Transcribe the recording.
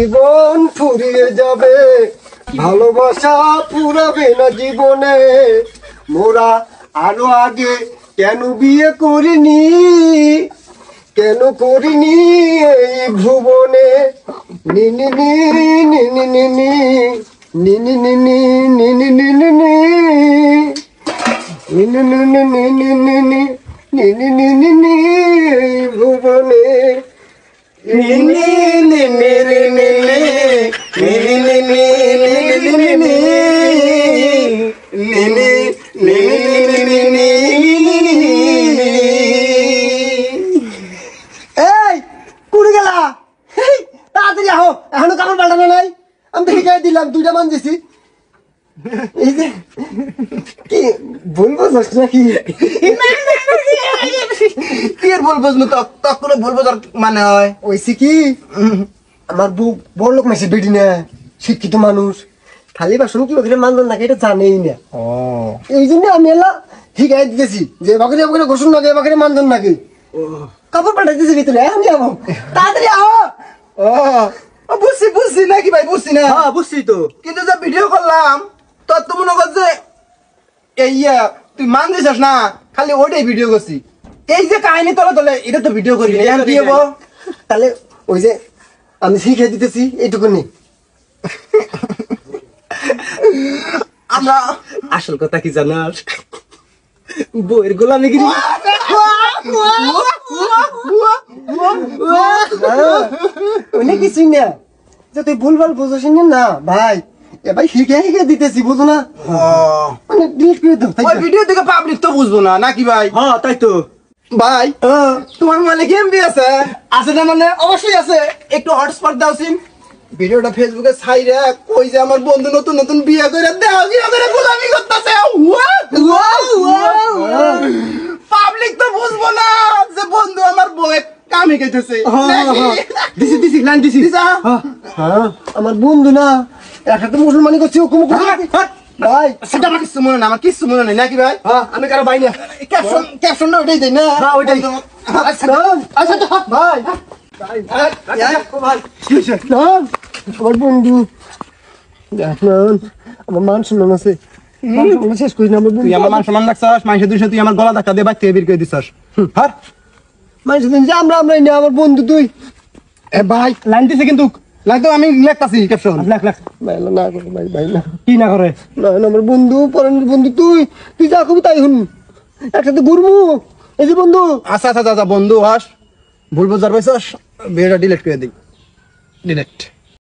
জীবন ফুরিয়ে যাবে, ভালোবাসা ফুরাবে না জীবনে। মোরা আরো আগে কেন বিয়ে করিনি, কেন করিনি এই ভুবনে। নিনি নি নিনি নিনি নিনি নিনি নিনি নিনি নিনি নিনি নিনি নিনি নিনি নিনি নি এই ভুবনে। নিনি নিনি নিনি নিনি নিনি নিনি নিনি নিনি। এই কুড়ি গেলা, তাড়াতাড়ি আহো, এখনো কাপড় পাল্টানো নাই। আমি তো শিখাই দিলাম, দুইটা মান দিছি। এই যে কি বলবো নাকি কি আর বলবো তখন বলবো মানে হয় ওইসি কি আমার বউ বড় লোক মাসে বেটি না, শিক্ষিত মানুষ, খালি বাসন কি ওখানে মানবেন নাকি এটা জানেই না। এই জন্য আমি এলা শিখাই দিতেছি যে বাকি বাকি গোসল নাকি বাকি মানবেন নাকি। কাপড় পাল্টাই দিয়েছি ভিতরে, আমি যাবো, তাড়াতাড়ি আহো। বুঝছি বুঝছি নাকি ভাই, বুঝছি না। হ্যাঁ বুঝছি তো, কিন্তু যে ভিডিও করলাম তোর তো মনে কর যে এই তুই মান দিছিস না, খালি ওইটাই ভিডিও করছি। এই যে কাহিনী তোলা তোলে এটা তো ভিডিও করি না, কি হবো? তাহলে ওই যে আমি শিখিয়ে দিতেছি এইটুকুনি। আমরা আসল কথা কি জানাস, বইয়ের গোলামি গিরি অনেক কিছুই না, যে তুই ভুলভাল বুঝছিস না ভাই। এ ভাই শিখে শিখে দিতেছি, বুঝো না, মানে ডিলিট করে দাও। ওই ভিডিও থেকে পাবলিক তো বুঝবো না নাকি ভাই? হ্যাঁ তাই তো ভাই তোমার মানে এমবি আছে আছে না? মানে অবশ্যই আছে, একটু হটস্পট দাও সিম। ভিডিওটা ফেসবুকে ছাইরা কই যে আমার বন্ধু নতুন নতুন বিয়ে করে দেও কি করে গোলামি করতেছে। পাবলিক তো বুঝবো না যে বন্ধু আমার বউয়ে কামে গেছে। দিছি দিছি লাইন দিছি। হ্যাঁ আমার বন্ধু না, একটা তো মুসলমানি করছি হুকুম ভাই। সেটা আমার কিছু মনে না, আমার কিছু মনে নেই নাকি ভাই? হ্যাঁ আমি কারো ভাই না, ক্যাপশনটা ওইটাই দেই না? হ্যাঁ ওইটাই। আচ্ছা ভাই আমার বন্ধু আমার মান সম্মান আছে, শেষ করি না। আমার তুই আমার মান সম্মান রাখছস, মানুষের দুইশো তুই আমার গলা ধাক্কা দিয়ে বাইর থেকে বের করে দিছস। হ্যাঁ মানুষের দিন যে আমরাই না, আমার বন্ধু তুই। এ ভাই লাইন দিছে কিন্তু, লাইন তো আমি লেখতাছি ক্যাপশন। লাখ লাখ ভাই না করো ভাই, ভাই না, কি না করে? না আমার বন্ধু পরানের বন্ধু তুই, তুই যা কবি তাই শুন, একসাথে ঘুরবো। এই যে বন্ধু, আচ্ছা আচ্ছা আচ্ছা বন্ধু হাস, ভুল বোঝার পাইছস, ভিডিওটা ডিলিট করে দিই। ডিলিট।